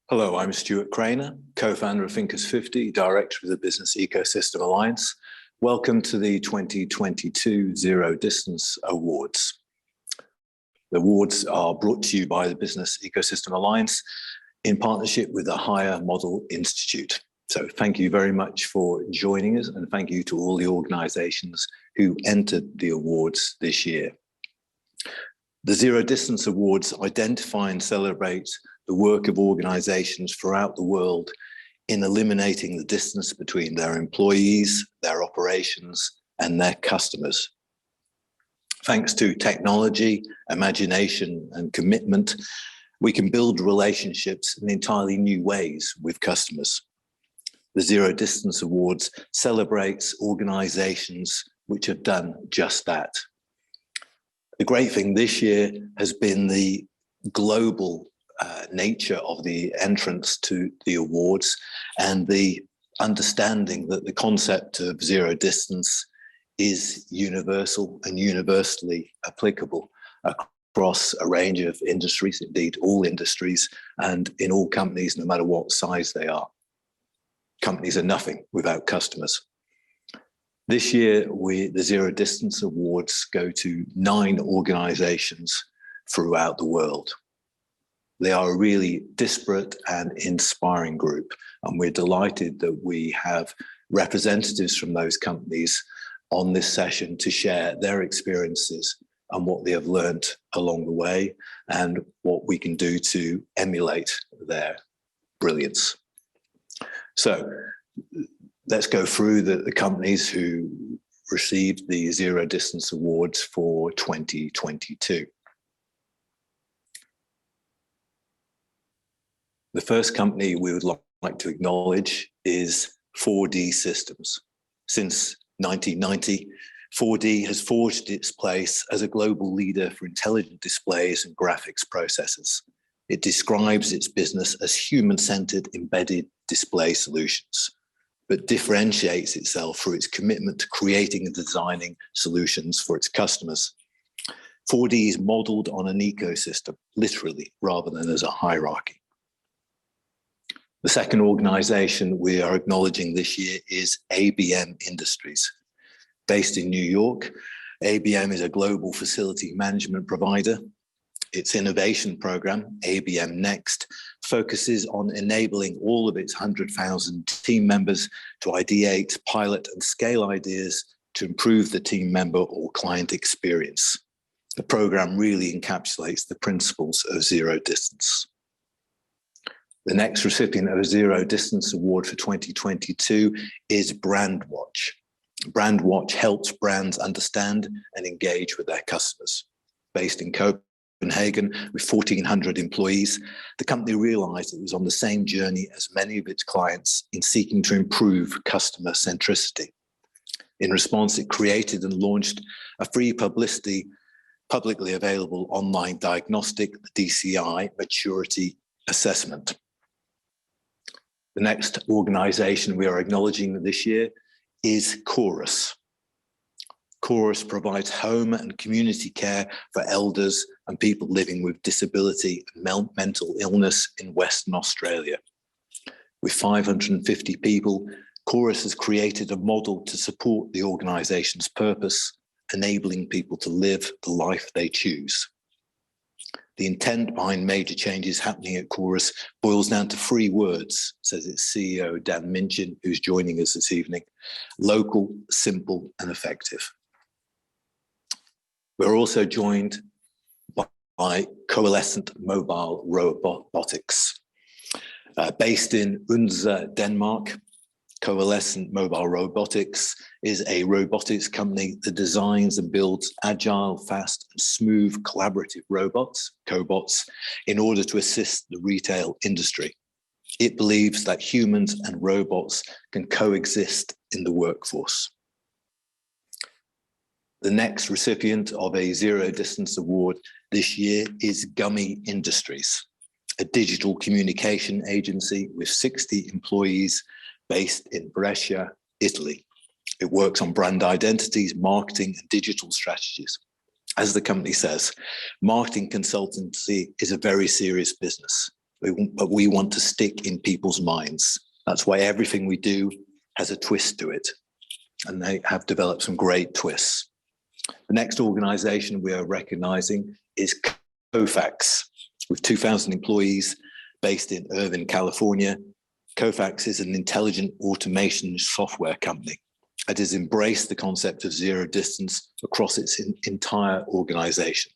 Hello, I'm Stuart Craner, co-founder of Thinkers 50, director of the Business Ecosystem Alliance. Welcome to the 2022 Zero Distance Awards. The awards are brought to you by the Business Ecosystem Alliance in partnership with the Higher Model Institute. So thank you very much for joining us, and thank you to all the organizations who entered the awards this year. The Zero Distance Awards identify and celebrate the work of organizations throughout the world in eliminating the distance between their employees, their operations, and their customers. Thanks to technology, imagination, and commitment, we can build relationships in entirely new ways with customers. The Zero Distance Awards celebrates organizations which have done just that. The great thing this year has been the global nature of the entrance to the awards and the understanding that the concept of zero distance is universal and universally applicable across a range of industries, indeed all industries, and in all companies, no matter what size they are. Companies are nothing without customers. This year, the Zero Distance Awards go to 9 organizations throughout the world. They are a really disparate and inspiring group, and we're delighted that we have representatives from those companies on this session to share their experiences and what they have learned along the way and what we can do to emulate their brilliance. So let's go through the companies who received the Zero Distance Awards for 2022. The first company we would like to acknowledge is 4D Systems. Since 1990, 4D has forged its place as a global leader for intelligent displays and graphics processors. It describes its business as human-centered embedded display solutions, but differentiates itself through its commitment to creating and designing solutions for its customers. 4D is modeled on an ecosystem, literally, rather than as a hierarchy. The second organization we are acknowledging this year is Abm Industries. Based in New York, ABM is a global facility management provider. Its innovation program, ABM Next, focuses on enabling all of its 100,000 team members to ideate, pilot, and scale ideas to improve the team member or client experience. The program really encapsulates the principles of zero distance. The next recipient of a Zero Distance Award for 2022 is Brandwatch. Brandwatch helps brands understand and engage with their customers. Based in Copenhagen with 1,400 employees, the company realized it was on the same journey as many of its clients in seeking to improve customer centricity. In response, it created and launched a free publicly available online diagnostic, the DCI Maturity Assessment. The next organization we are acknowledging this year is Chorus. Chorus provides home and community care for elders and people living with disability and mental illness in Western Australia. With 550 people, Chorus has created a model to support the organization's purpose, enabling people to live the life they choose. The intent behind major changes happening at Chorus boils down to 3 words, says its CEO, Dan Minchin, who's joining us this evening: local, simple, and effective. We're also joined by Coalescent Mobile Robotics. Based in Odense, Denmark, Coalescent Mobile Robotics is a robotics company that designs and builds agile, fast, and smooth collaborative robots, cobots, in order to assist the retail industry. It believes that humans and robots can coexist in the workforce. The next recipient of a Zero Distance Award this year is Gummy Industries, a digital communication agency with 60 employees based in Brescia, Italy. It works on brand identities, marketing, and digital strategies. As the company says, marketing consultancy is a very serious business. but we want to stick in people's minds. That's why everything we do has a twist to it. And they have developed some great twists. The next organization we are recognizing is Kofax, with 2,000 employees based in Irvine, California. Kofax is an intelligent automation software company. It has embraced the concept of zero distance across its entire organization.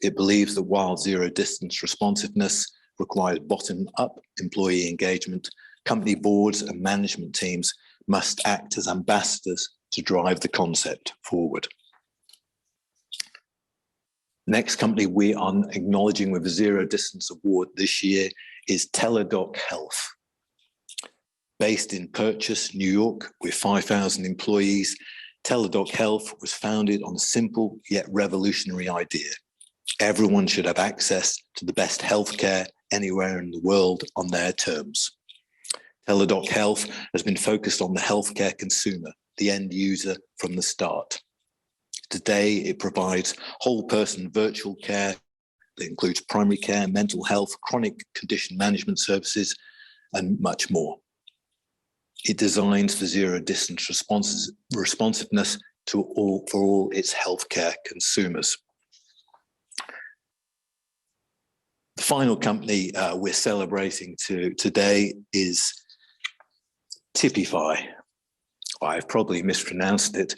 It believes that while zero distance responsiveness requires bottom-up employee engagement, company boards and management teams must act as ambassadors to drive the concept forward. Next company we are acknowledging with a Zero Distance Award this year is Teledoc Health. Based in Purchase, New York, with 5,000 employees, Teledoc Health was founded on a simple yet revolutionary idea. Everyone should have access to the best healthcare anywhere in the world on their terms. Teledoc Health has been focused on the healthcare consumer, the end user, from the start. Today, it provides whole person virtual care that includes primary care, mental health, chronic condition management services, and much more. It designs for zero distance responsiveness for all its healthcare consumers. The final company we're celebrating today is Typify. I've probably mispronounced it.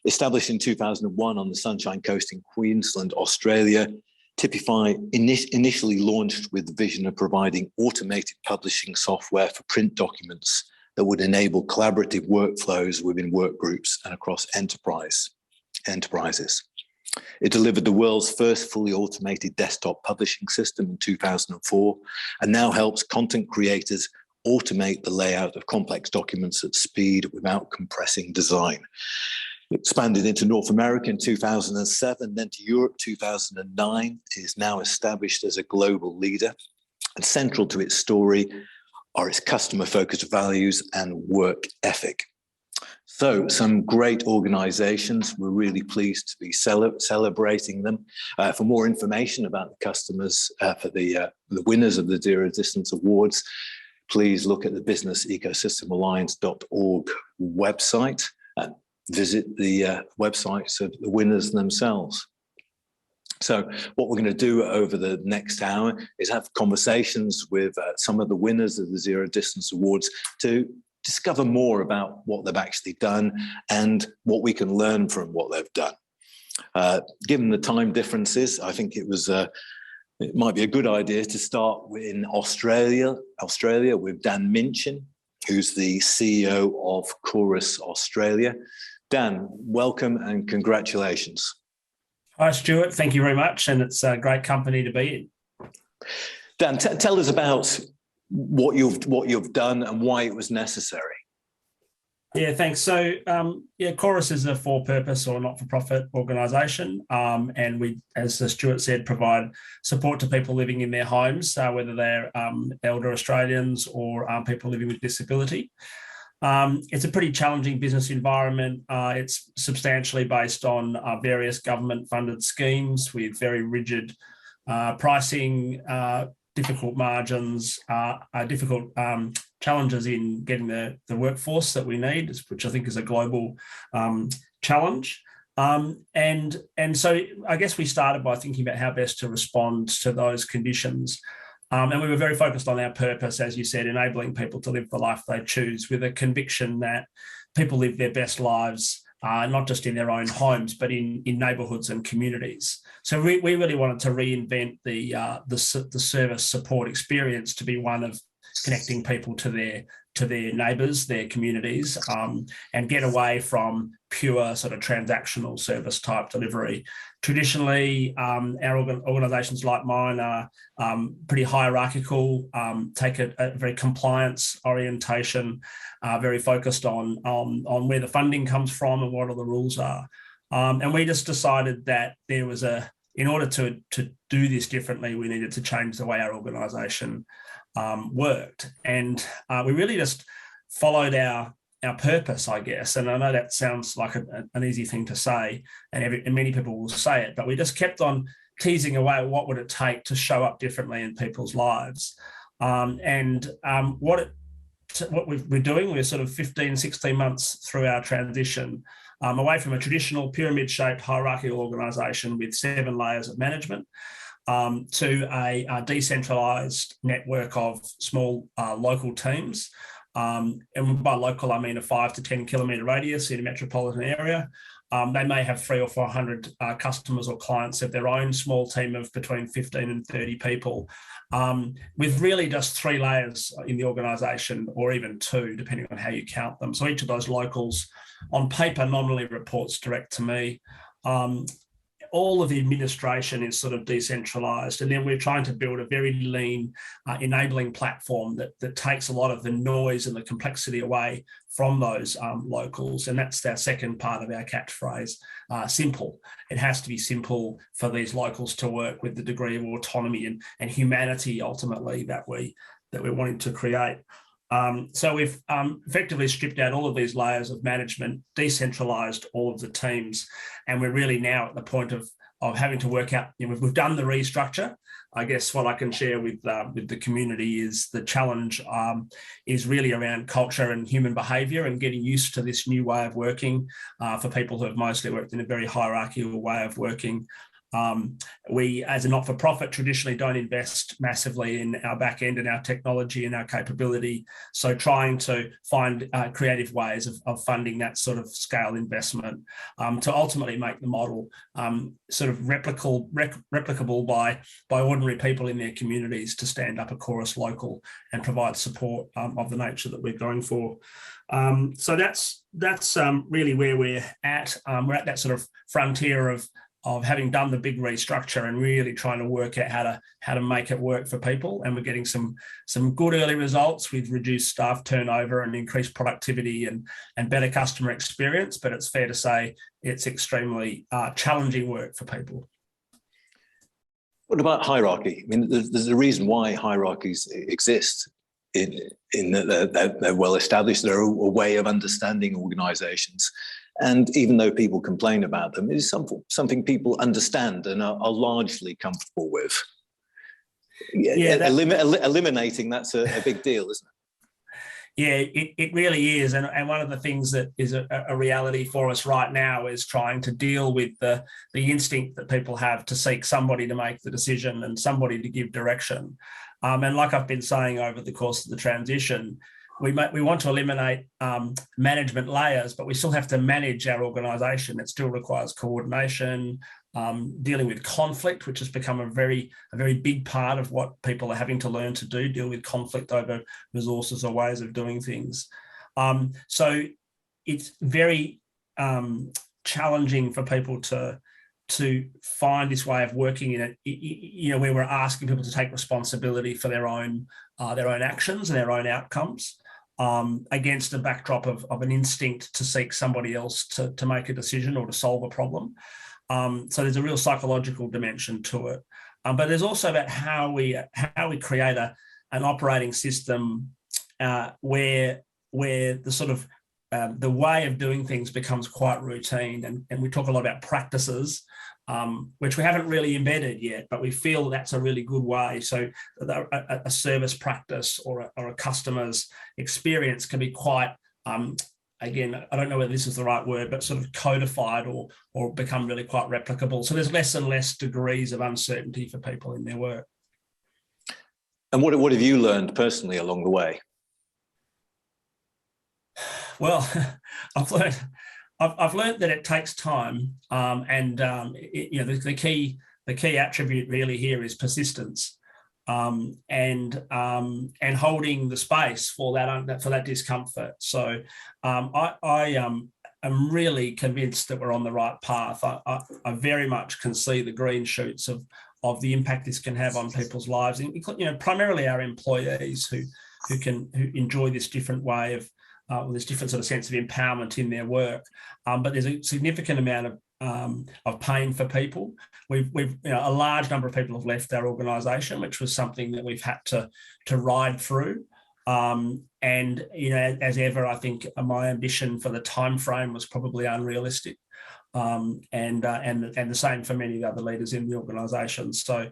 Established in 2001 on the Sunshine Coast in Queensland, Australia, Typify initially launched with the vision of providing automated publishing software for print documents that would enable collaborative workflows within work groups and across enterprises. It delivered the world's first fully automated desktop publishing system in 2004 and now helps content creators automate the layout of complex documents at speed without compressing design. It expanded into North America in 2007, then to Europe 2009. It is now established as a global leader, and central to its story are its customer-focused values and work ethic. So some great organizations. We're really pleased to be celebrating them. For more information about the customers, for the winners of the Zero Distance Awards, please look at the businessecosystemalliance.org website and visit the websites of the winners themselves. So what we're going to do over the next hour is have conversations with some of the winners of the Zero Distance Awards to discover more about what they've actually done and what we can learn from what they've done. Given the time differences, I think it might be a good idea to start in Australia with Dan Minchin, who's the CEO of Chorus Australia. Dan, welcome and congratulations. Hi, Stuart. Thank you very much. And it's a great company to be in. Dan, tell us about what you've done and why it was necessary. Yeah, thanks. So, Chorus is a for-purpose or not-for-profit organisation, and we, as Stuart said, provide support to people living in their homes, whether they're elder Australians or people living with disability. It's a pretty challenging business environment. It's substantially based on various government-funded schemes with very rigid pricing, difficult margins, difficult challenges in getting the workforce that we need, which I think is a global challenge. And so I guess we started by thinking about how best to respond to those conditions. And we were very focused on our purpose, as you said, enabling people to live the life they choose, with a conviction that people live their best lives, not just in their own homes, but in neighbourhoods and communities. So we really wanted to reinvent the service support experience to be one of connecting people to their neighbours, their communities, and get away from pure sort of transactional service type delivery. Traditionally, our organisations like mine are pretty hierarchical, take a very compliance orientation, very focused on where the funding comes from and what all the rules are. And we just decided that there was in order to do this differently, we needed to change the way our organisation worked. And we really just followed our purpose, I guess. And I know that sounds like an easy thing to say, and many people will say it, but we just kept on teasing away what would it take to show up differently in people's lives. What we're doing, we're sort of 15, 16 months through our transition away from a traditional pyramid-shaped hierarchical organisation with 7 layers of management to a decentralised network of small local teams. And by local, I mean a 5 to 10 kilometre radius in a metropolitan area. They may have 300 or 400 customers or clients of their own, small team of between 15 and 30 people, with really just 3 layers in the organisation, or even 2, depending on how you count them. So each of those locals on paper nominally reports direct to me. All of the administration is sort of decentralised, and then we're trying to build a very lean enabling platform that takes a lot of the noise and the complexity away from those locals. And that's our second part of our catchphrase, simple. It has to be simple for these locals to work with the degree of autonomy and humanity ultimately that we're wanting to create. So we've effectively stripped out all of these layers of management, decentralised all of the teams, and we're really now at the point of having to work out, we've done the restructure. I guess what I can share with the community is the challenge is really around culture and human behaviour and getting used to this new way of working for people who have mostly worked in a very hierarchical way of working. We, as a not-for-profit, traditionally don't invest massively in our back end and our technology and our capability. So trying to find creative ways of funding that sort of scale investment to ultimately make the model sort of replicable by ordinary people in their communities to stand up a chorus local and provide support of the nature that we're going for. So that's really where we're at. We're at that sort of frontier of having done the big restructure and really trying to work out how to make it work for people. And we're getting some good early results with reduced staff turnover and increased productivity and better customer experience. But it's fair to say it's extremely challenging work for people. What about hierarchy? I mean, there's a reason why hierarchies exist in that they're well established. They're a way of understanding organizations. And even though people complain about them, it is something people understand and are largely comfortable with. Eliminating that's a big deal, isn't it? Yeah, it really is. And one of the things that is a reality for us right now is trying to deal with the instinct that people have to seek somebody to make the decision and somebody to give direction. And like I've been saying over the course of the transition, we want to eliminate management layers, but we still have to manage our organisation. It still requires coordination, dealing with conflict, which has become a very big part of what people are having to learn to do, deal with conflict over resources or ways of doing things. So it's very challenging for people to find this way of working in it, where we're asking people to take responsibility for their own actions and their own outcomes. Against a backdrop of an instinct to seek somebody else to make a decision or to solve a problem. So there's a real psychological dimension to it. But there's also about how we create an operating system where the sort of the way of doing things becomes quite routine. And we talk a lot about practices, which we haven't really embedded yet, but we feel that's a really good way. So a service practice or a customer's experience can be quite, again, I don't know whether this is the right word, but sort of codified or become really quite replicable. So there's less and less degrees of uncertainty for people in their work. And what have you learned personally along the way? Well, I've learned that it takes time, the key attribute really here is persistence, and holding the space for that discomfort. So I am really convinced that we're on the right path. I very much can see the green shoots of the impact this can have on people's lives, primarily our employees who enjoy this different way of. This different sort of sense of empowerment in their work, but there's a significant amount of pain for people. We've a large number of people have left our organisation, which was something that we've had to ride through. And as ever, I think my ambition for the time frame was probably unrealistic. and the same for many of the other leaders in the organisation. So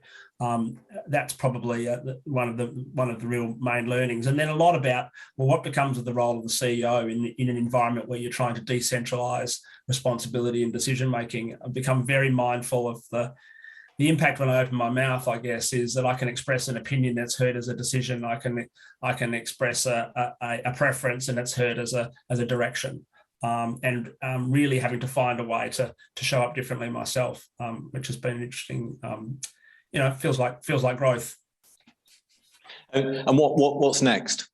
that's probably one of the real main learnings. And then a lot about, well, what becomes of the role of the CEO in an environment where you're trying to decentralise responsibility and decision making. I've become very mindful of the impact when I open my mouth, I guess, is that I can express an opinion that's heard as a decision. I can express a preference and it's heard as a direction. And really having to find a way to show up differently myself, which has been interesting. Feels like growth. And what's next?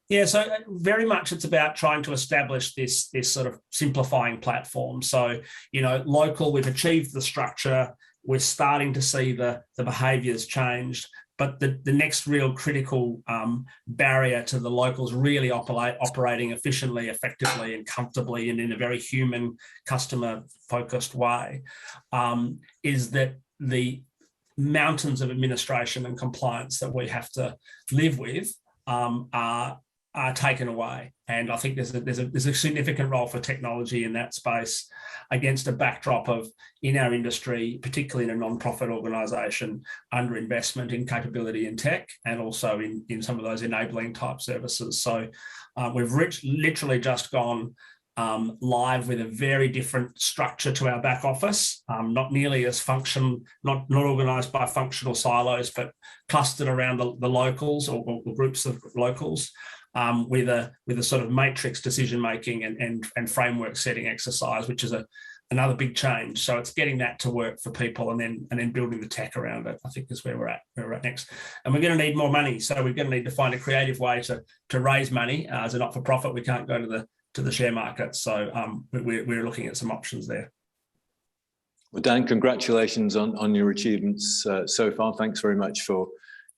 Yeah, so very much it's about trying to establish this sort of simplifying platform. So, local, we've achieved the structure, we're starting to see the behaviours changed, but the next real critical barrier to the locals really operating efficiently, effectively and comfortably and in a very human, customer-focused way is that the mountains of administration and compliance that we have to live with are taken away. And I think there's a significant role for technology in that space against a backdrop of, in our industry, particularly in a non-profit organisation, underinvestment in capability in tech and also in some of those enabling type services. So we've literally just gone live with a very different structure to our back office, not nearly as not organised by functional silos, but clustered around the locals or groups of locals. With a sort of matrix decision making and framework setting exercise, which is another big change. So it's getting that to work for people and then building the tech around it, I think, is where we're at next. And we're going to need more money. So we're going to need to find a creative way to raise money. As a not-for-profit, we can't go to the share market. So we're looking at some options there. Well, Dan, congratulations on your achievements so far. Thanks very much for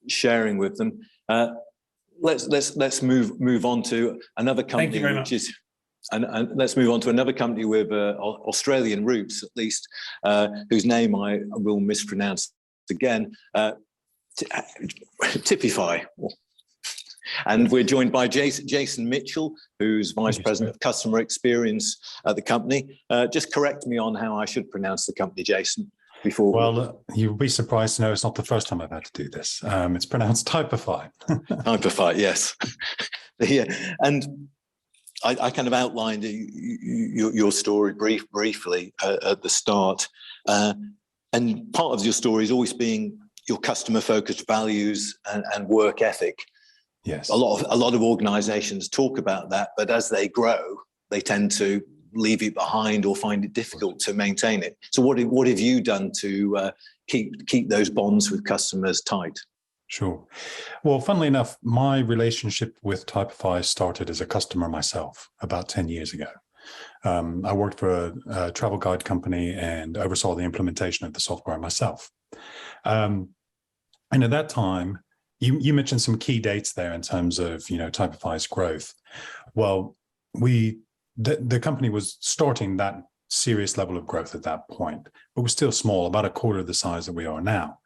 sharing with them. Let's move on to another company, and let's move on to another company with Australian roots, at least, whose name I will mispronounce again, Typify. And we're joined by Jason Mitchell, who's Vice President of Customer Experience at the company. Just correct me on how I should pronounce the company, Jason. Well, you'll be surprised to know it's not the first time I've had to do this. It's pronounced Typify. Typify, yes. Yeah, and I kind of outlined your story briefly at the start, and part of your story is always being your customer-focused values and work ethic. Yes, a lot of organisations talk about that, but as they grow, they tend to leave it behind or find it difficult to maintain it. So what have you done to keep those bonds with customers tight? Sure. Well, funnily enough, my relationship with Typify started as a customer myself about 10 years ago. I worked for a travel guide company and oversaw the implementation of the software myself. And at that time, you mentioned some key dates there in terms of Typify's growth. Well, the company was starting that serious level of growth at that point, but was still small, about a quarter of the size that we are now.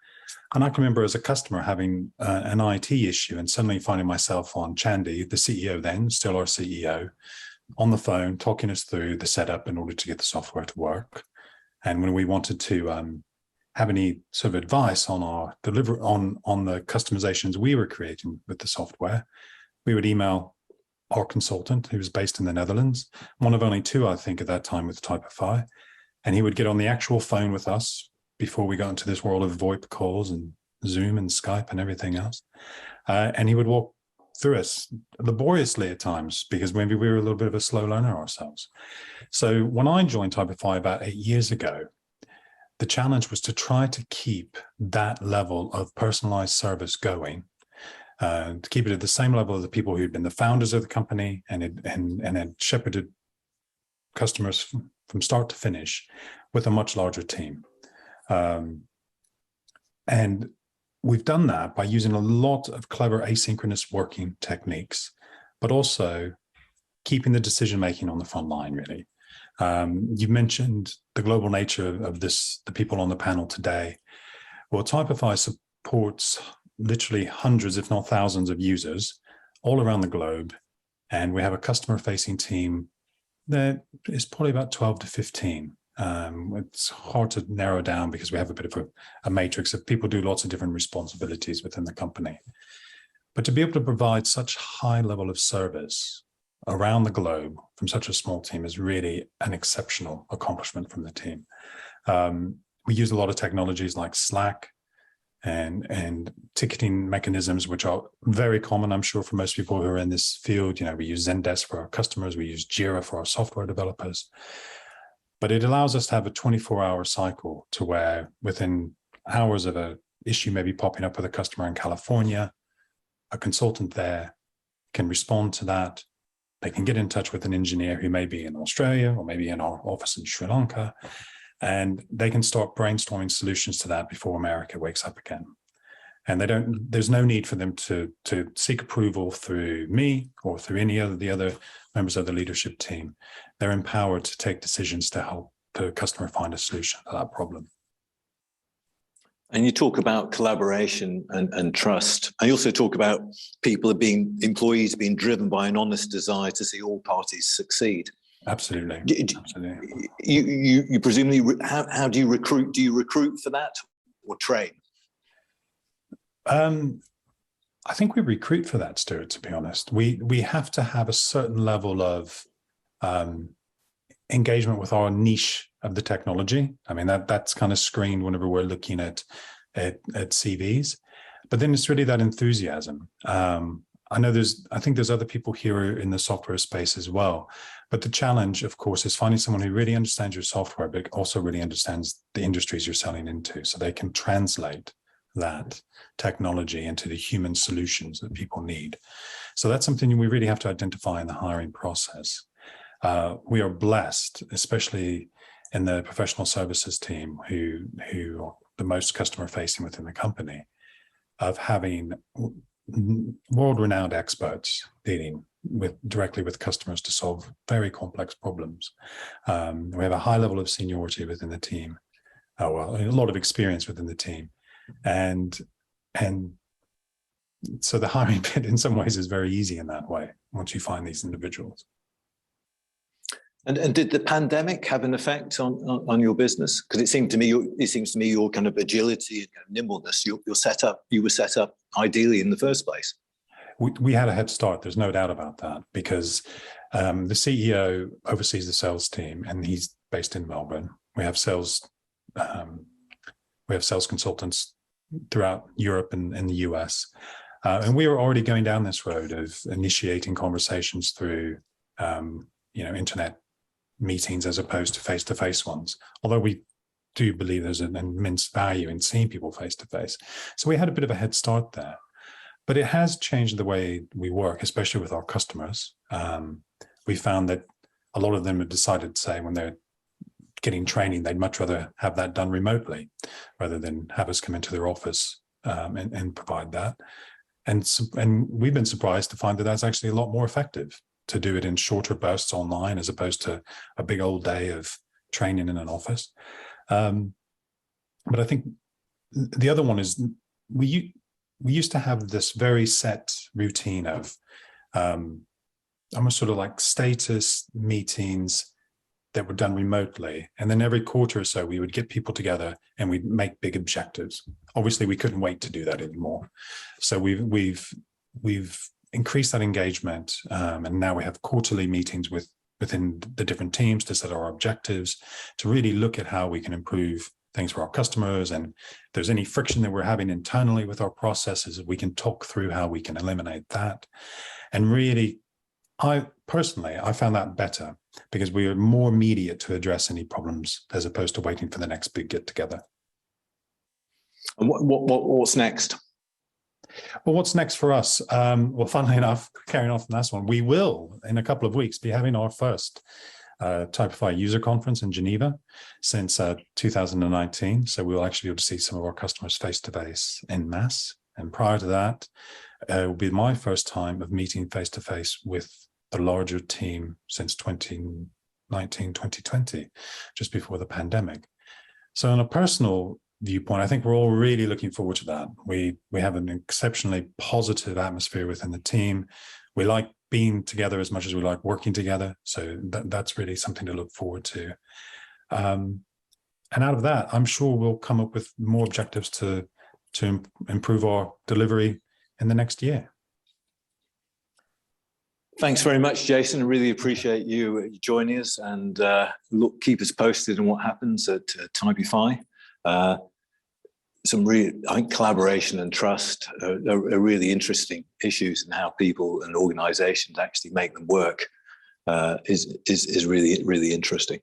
And I can remember as a customer having an IT issue and suddenly finding myself on Chandy, the CEO then, still our CEO, on the phone, talking us through the setup in order to get the software to work. And when we wanted to have any sort of advice on our on the customizations we were creating with the software, we would email our consultant, who was based in the Netherlands, one of only two, I think, at that time with Typify. And he would get on the actual phone with us before we got into this world of VoIP calls and Zoom and Skype and everything else. And he would walk through us laboriously at times because maybe we were a little bit of a slow learner ourselves. So when I joined Typify about 8 years ago, the challenge was to try to keep that level of personalized service going, to keep it at the same level as the people who'd been the founders of the company and had shepherded customers from start to finish with a much larger team. And we've done that by using a lot of clever asynchronous working techniques, but also keeping the decision-making on the front line, really. You mentioned the global nature of this, the people on the panel today. Well, Typify supports literally hundreds, if not thousands of users all around the globe. And we have a customer-facing team There is probably about 12 to 15. It's hard to narrow down because we have a bit of a matrix of people do lots of different responsibilities within the company. But to be able to provide such high level of service around the globe from such a small team is really an exceptional accomplishment from the team. We use a lot of technologies like Slack and ticketing mechanisms, which are very common, I'm sure, for most people who are in this field. We use Zendesk for our customers. We use Jira for our software developers. But it allows us to have a 24-hour cycle to where within hours of an issue maybe popping up with a customer in California, a consultant there can respond to that. They can get in touch with an engineer who may be in Australia or maybe in our office in Sri Lanka, and they can start brainstorming solutions to that before America wakes up again. And there's no need for them to seek approval through me or through any of the other members of the leadership team. They're empowered to take decisions to help the customer find a solution to that problem. And you talk about collaboration and trust. And you also talk about employees being driven by an honest desire to see all parties succeed. Absolutely. Absolutely. You presumably, how do you recruit? Do you recruit for that or train? I think we recruit for that, Stuart, to be honest. We have to have a certain level of engagement with our niche of the technology. I mean, that's kind of screened whenever we're looking at CVs. But then it's really that enthusiasm. I think there's other people here in the software space as well. But the challenge, of course, is finding someone who really understands your software, but also really understands the industries you're selling into, so they can translate that technology into the human solutions that people need. So that's something we really have to identify in the hiring process. We are blessed, especially in the professional services team, who are the most customer facing within the company, of having world-renowned experts dealing directly with customers to solve very complex problems. We have a high level of seniority within the team, a lot of experience within the team, and so the hiring bit in some ways is very easy in that way once you find these individuals. And did the pandemic have an effect on your business? Because it seems to me your kind of agility and kind of nimbleness, you were set up ideally in the first place. We had a head start. There's no doubt about that, because the CEO oversees the sales team, and he's based in Melbourne. We have sales consultants throughout Europe and the US, and we were already going down this road of initiating conversations through internet meetings as opposed to face-to-face ones, although we do believe there's an immense value in seeing people face-to-face. So we had a bit of a head start there, but it has changed the way we work, especially with our customers. We found that a lot of them have decided to say when they're getting training, they'd much rather have that done remotely rather than have us come into their office and provide that. And we've been surprised to find that that's actually a lot more effective to do it in shorter bursts online as opposed to a big old day of training in an office. But I think the other one is we used to have this very set routine of almost sort of like status meetings that were done remotely. And then every quarter or so, we would get people together and we'd make big objectives. Obviously, we couldn't wait to do that anymore. So we've increased that engagement. And now we have quarterly meetings within the different teams to set our objectives, to really look at how we can improve things for our customers. And if there's any friction that we're having internally with our processes, we can talk through how we can eliminate that. And really, I found that better because we are more immediate to address any problems as opposed to waiting for the next big get together. And what's next? Well, what's next for us? Well, funnily enough, carrying on from this one, we will, in a couple of weeks, be having our first Typify user conference in Geneva since 2019. So we'll actually be able to see some of our customers face-to-face en masse. And prior to that, it will be my first time of meeting face-to-face with the larger team since 2019, 2020, just before the pandemic. So on a personal viewpoint, I think we're all really looking forward to that. We have an exceptionally positive atmosphere within the team. We like being together as much as we like working together. So that's really something to look forward to. And out of that, I'm sure we'll come up with more objectives to improve our delivery in the next year. Thanks very much, Jason. I really appreciate you joining us, and keep us posted on what happens at Typify. Some real, I think, collaboration and trust are really interesting issues, and how people and organizations actually make them work is really interesting.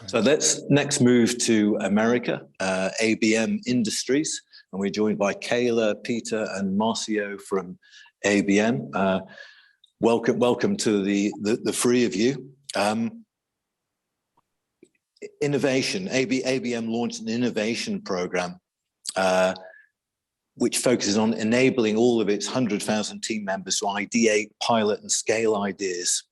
So let's next move to America, Abm Industries, and we're joined by Kayla, Peter, and Marcio from Abm. Welcome to the three of you. Innovation. Abm launched an innovation program which focuses on enabling all of its 100,000 team members to ideate, pilot, and scale ideas.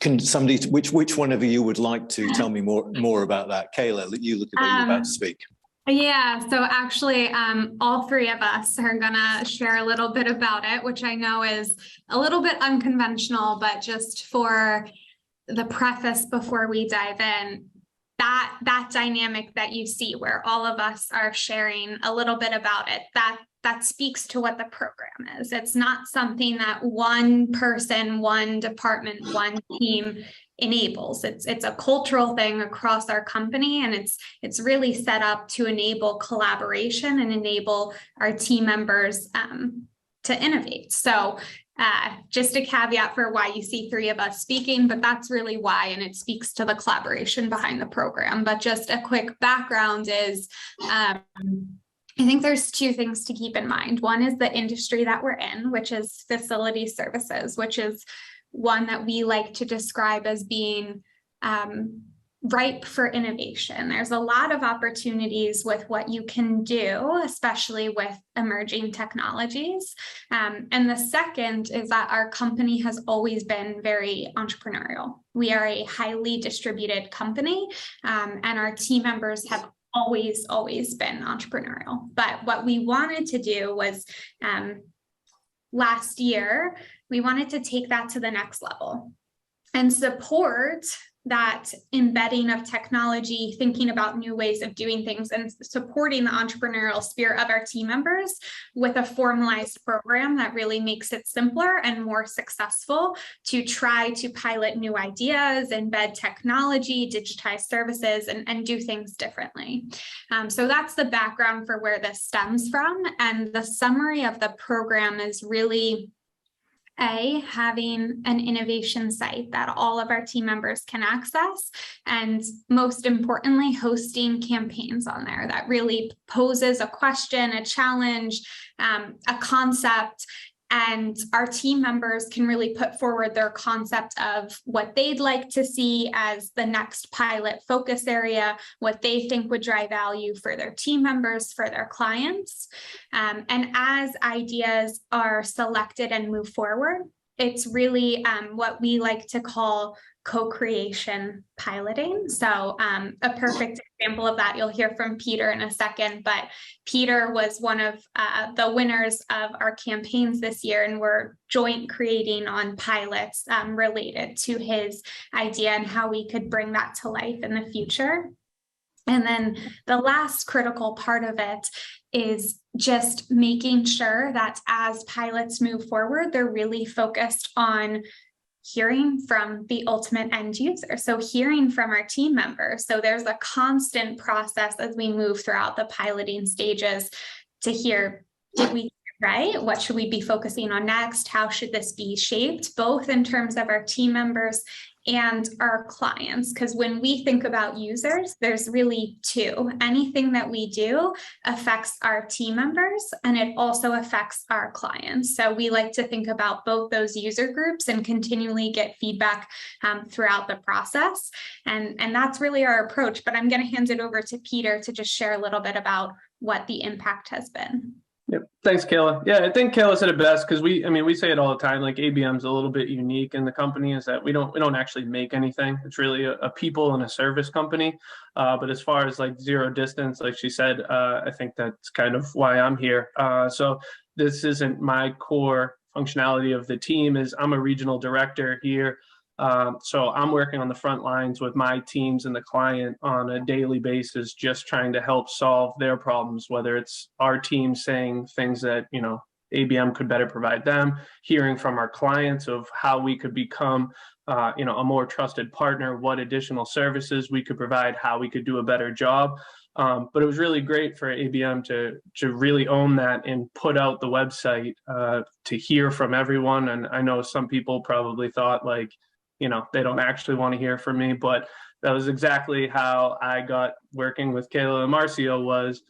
Can somebody, which one of you would like to tell me more about that? Kayla, you look at you're about to speak. Yeah, so actually, all three of us are gonna share a little bit about it, which I know is a little bit unconventional, but just for the preface before we dive in, that dynamic that you see where all of us are sharing a little bit about it, that speaks to what the program is. It's not something that one person, one department, one team enables. It's a cultural thing across our company, and it's really set up to enable collaboration and enable our team members to innovate. So just a caveat for why you see three of us speaking, but that's really why, and it speaks to the collaboration behind the program. But just a quick background is, I think there's two things to keep in mind. One is the industry that we're in, which is facility services, which is one that we like to describe as being ripe for innovation. There's a lot of opportunities with what you can do, especially with emerging technologies. And the second is that our company has always been very entrepreneurial. We are a highly distributed company, and our team members have always been entrepreneurial. But what we wanted to do was last year, we wanted to take that to the next level and support that embedding of technology, thinking about new ways of doing things, and supporting the entrepreneurial spirit of our team members with a formalized program that really makes it simpler and more successful to try to pilot new ideas, embed technology, digitize services, and do things differently. So that's the background for where this stems from. And the summary of the program is really having an innovation site that all of our team members can access, and most importantly, hosting campaigns on there that really poses a question, a challenge, a concept, and our team members can really put forward their concept of what they'd like to see as the next pilot focus area, what they think would drive value for their team members, for their clients. And as ideas are selected and move forward, it's really what we like to call co-creation piloting. So a perfect example of that, you'll hear from Peter in a second, but Peter was one of the winners of our campaigns this year, and we're joint creating on pilots related to his idea and how we could bring that to life in the future. And then the last critical part of it is just making sure that as pilots move forward, they're really focused on hearing from the ultimate end user. So hearing from our team members. So there's a constant process as we move throughout the piloting stages to hear, did we right? What should we be focusing on next? How should this be shaped, both in terms of our team members and our clients? Because when we think about users, there's really two. Anything that we do affects our team members, and it also affects our clients. So we like to think about both those user groups and continually get feedback throughout the process. And that's really our approach. But I'm going to hand it over to Peter to just share a little bit about what the impact has been. Yep. Thanks, Kayla. Yeah, I think Kayla said it best, because we say it all the time, like ABM's a little bit unique in the company is that we don't actually make anything. It's really a people and a service company. But as far as like zero distance, like she said, I think that's kind of why I'm here. So this isn't my core functionality of the team is I'm a regional director here. So I'm working on the front lines with my teams and the client on a daily basis, just trying to help solve their problems, whether it's our team saying things that, ABM could better provide them, hearing from our clients of how we could become, a more trusted partner, what additional services we could provide, how we could do a better job. But it was really great for ABM to really own that and put out the website to hear from everyone. And I know some people probably thought like, they don't actually want to hear from me, but that was exactly how I got working with Kayla and Marcio. Was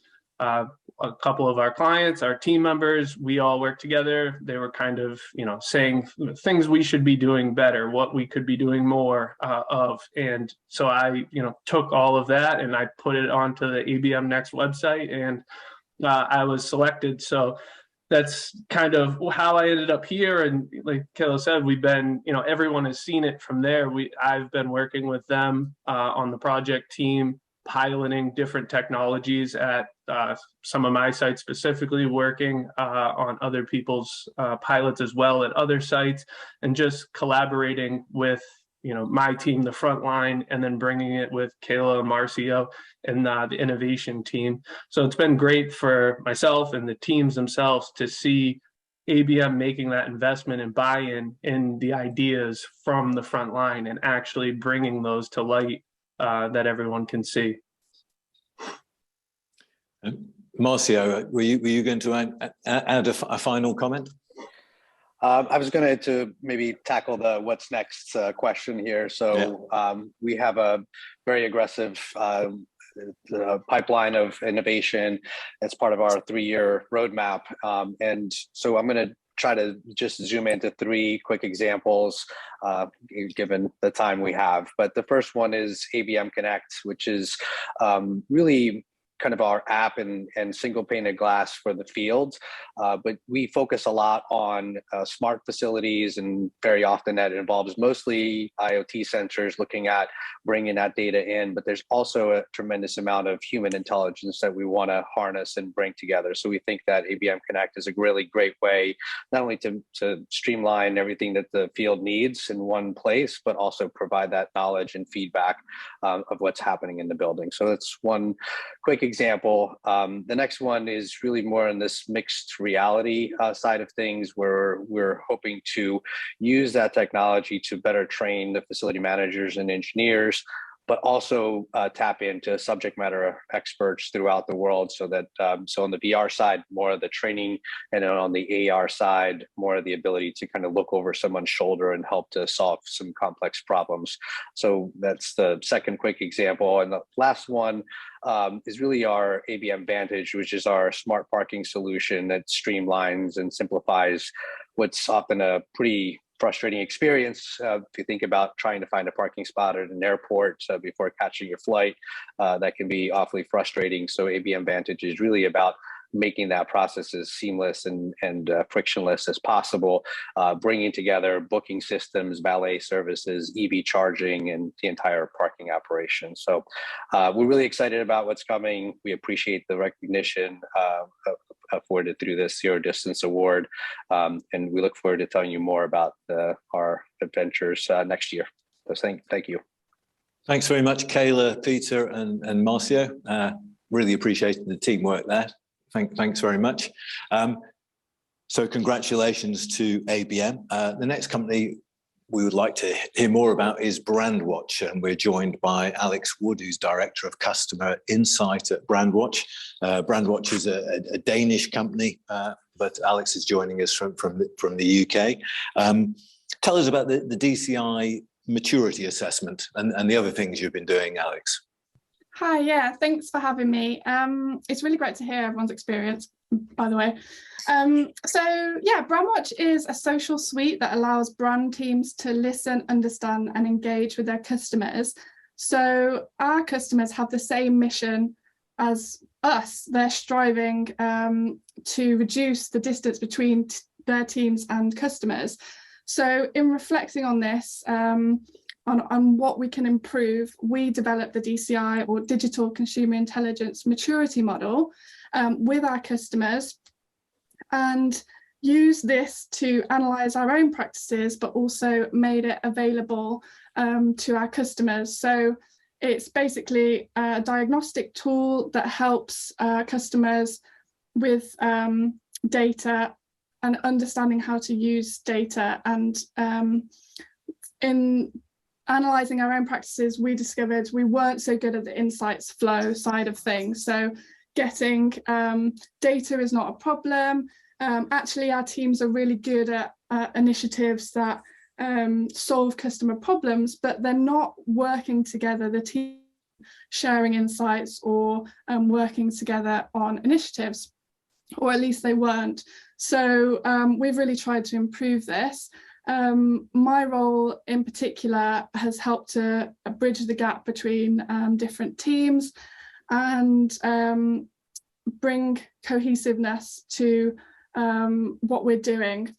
a couple of our clients, our team members, we all worked together. They were kind of, saying things we should be doing better, what we could be doing more of. And so I, took all of that and I put it onto the ABM Next website, and I was selected. So that's kind of how I ended up here. And like Kayla said, we've been, everyone has seen it from there. I've been working with them on the project team, piloting different technologies at some of my sites, specifically working on other people's pilots as well at other sites, and just collaborating with my team, the front line, and then bringing it with Kayla and Marcio and the innovation team. So it's been great for myself and the teams themselves to see ABM making that investment and buy-in in the ideas from the front line and actually bringing those to light that everyone can see. Marcio, were you going to add a final comment? I was going to maybe tackle the what's next question here. So we have a very aggressive pipeline of innovation as part of our 3-year roadmap. And so I'm going to try to just zoom into 3 quick examples given the time we have. But the first one is ABM Connect, which is really kind of our app and single pane of glass for the field. But we focus a lot on smart facilities, and very often that involves mostly IoT sensors looking at bringing that data in, but there's also a tremendous amount of human intelligence that we want to harness and bring together. So we think that ABM Connect is a really great way, not only to streamline everything that the field needs in one place, but also provide that knowledge and feedback of what's happening in the building. So that's one quick example. The next one is really more in this mixed reality side of things, where we're hoping to use that technology to better train the facility managers and engineers, but also tap into subject matter experts throughout the world, so that so on the VR side, more of the training, and then on the AR side, more of the ability to kind of look over someone's shoulder and help to solve some complex problems. So that's the second quick example. And the last one is really our Abm Vantage, which is our smart parking solution that streamlines and simplifies what's often a pretty frustrating experience. If you think about trying to find a parking spot at an airport before catching your flight, that can be awfully frustrating. So Abm Vantage is really about making that process as seamless and frictionless as possible, bringing together booking systems, valet services, EV charging, and the entire parking operation. So we're really excited about what's coming. We appreciate the recognition afforded through this Zero Distance Award, and we look forward to telling you more about our adventures next year. So thank you. Thanks very much, Kayla, Peter, and Marcio. Really appreciated the teamwork there. Thanks very much. So congratulations to ABM. The next company we would like to hear more about is Brandwatch, and we're joined by Alex Wood, who's Director of Customer Insight at Brandwatch. Brandwatch is a Danish company, but Alex is joining us from the UK. Tell us about the DCI maturity assessment and the other things you've been doing, Alex. Hi, yeah, thanks for having me. It's really great to hear everyone's experience, by the way. So yeah, Brandwatch is a social suite that allows brand teams to listen, understand, and engage with their customers. So our customers have the same mission as us. They're striving to reduce the distance between their teams and customers. So in reflecting on this, on what we can improve, we developed the DCI, or Digital Consumer Intelligence Maturity Model, with our customers. And used this to analyze our own practices, but also made it available to our customers. So it's basically a diagnostic tool that helps customers with data and understanding how to use data. And in analyzing our own practices, we discovered we weren't so good at the insights flow side of things. So getting data is not a problem. Actually, our teams are really good at initiatives that solve customer problems, but they're not working together. The team sharing insights or working together on initiatives, or at least they weren't. So we've really tried to improve this. My role in particular has helped to bridge the gap between different teams and bring cohesiveness to what we're doing.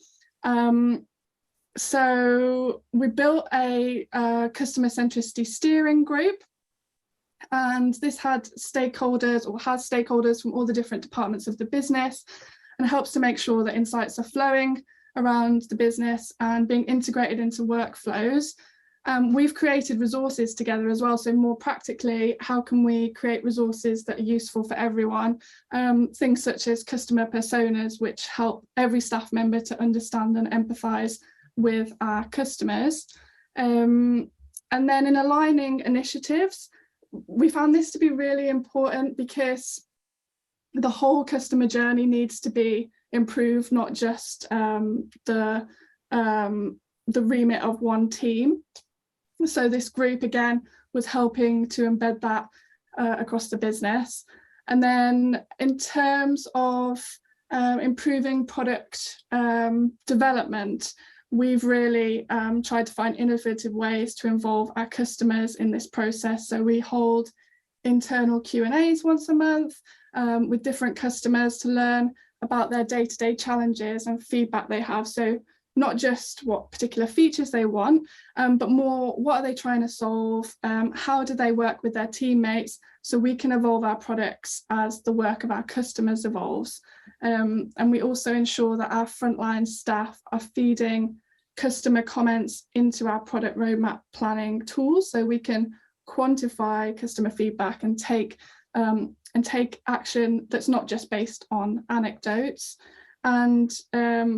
So we built a customer centricity steering group, and this had stakeholders, or has stakeholders from all the different departments of the business, and helps to make sure that insights are flowing around the business and being integrated into workflows. We've created resources together as well. So more practically, how can we create resources that are useful for everyone? Things such as customer personas, which help every staff member to understand and empathise with our customers. And then in aligning initiatives, we found this to be really important because the whole customer journey needs to be improved, not just the remit of one team. So this group again was helping to embed that across the business. And then in terms of improving product development, we've really tried to find innovative ways to involve our customers in this process. So we hold internal Q&As once a month with different customers to learn about their day-to-day challenges and feedback they have. So not just what particular features they want, but more what are they trying to solve? How do they work with their teammates so we can evolve our products as the work of our customers evolves? And we also ensure that our frontline staff are feeding customer comments into our product roadmap planning tools so we can quantify customer feedback and take action that's not just based on anecdotes. And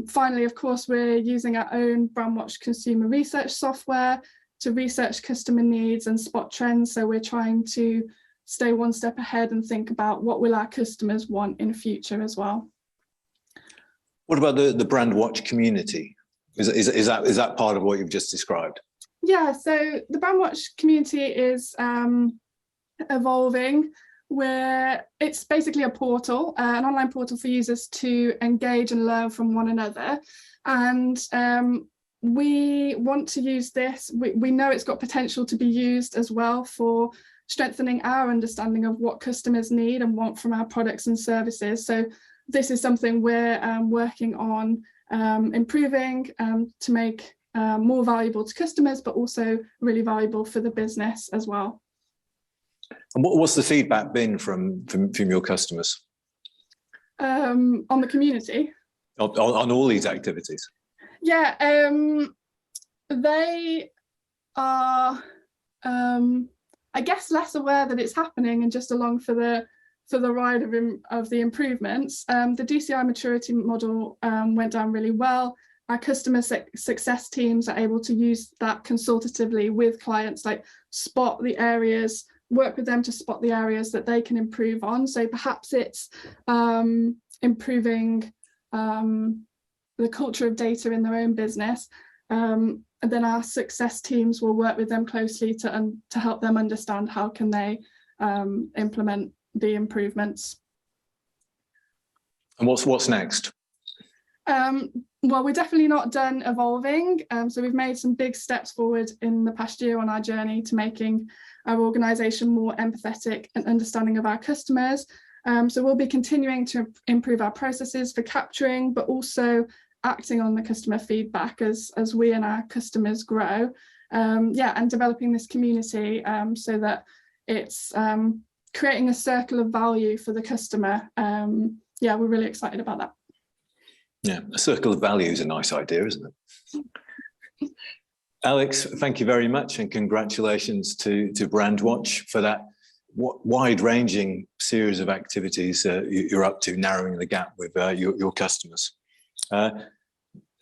finally, of course, we're using our own Brandwatch consumer research software to research customer needs and spot trends. So we're trying to stay one step ahead and think about what will our customers want in future as well. What about the Brandwatch community? Is that part of what you've just described? Yeah, so the Brandwatch community is evolving, where it's basically a portal, an online portal for users to engage and learn from one another. And we want to use this. We know it's got potential to be used as well for strengthening our understanding of what customers need and want from our products and services. So this is something we're working on improving to make more valuable to customers, but also really valuable for the business as well. And what's the feedback been from your customers? On the community? On all these activities? Yeah, they are, I guess, less aware that it's happening and just along for the ride of the improvements. The DCI maturity model went down really well. Our customer success teams are able to use that consultatively with clients, like spot the areas, work with them to spot the areas that they can improve on. So perhaps it's improving the culture of data in their own business. And then our success teams will work with them closely to help them understand how can they implement the improvements. And what's next? Well, we're definitely not done evolving. So we've made some big steps forward in the past year on our journey to making our organisation more empathetic and understanding of our customers. So we'll be continuing to improve our processes for capturing, but also acting on the customer feedback as we and our customers grow. And developing this community so that it's creating a circle of value for the customer. We're really excited about that. Yeah, a circle of value is a nice idea, isn't it? Alex, thank you very much, and congratulations to Brandwatch for that wide-ranging series of activities you're up to, narrowing the gap with your customers.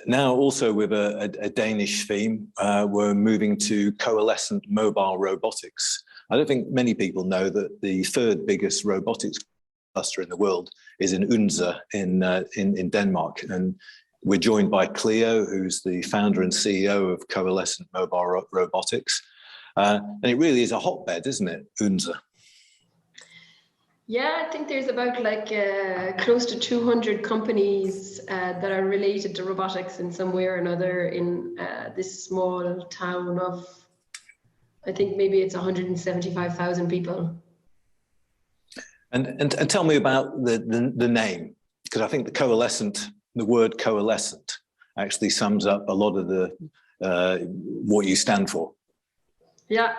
Now, also with a Danish theme, we're moving to Coalescent mobile robotics. I don't think many people know that the third biggest robotics cluster in the world is in Odense in Denmark, and we're joined by Cleo, who's the founder and CEO of Coalescent Mobile Robotics, and it really is a hotbed, isn't it, Odense? Yeah, I think there's about like close to 200 companies that are related to robotics in some way or another in this small town of, I think maybe it's 175,000 people. And tell me about the name, because I think the word coalescent actually sums up a lot of the what you stand for. Yeah,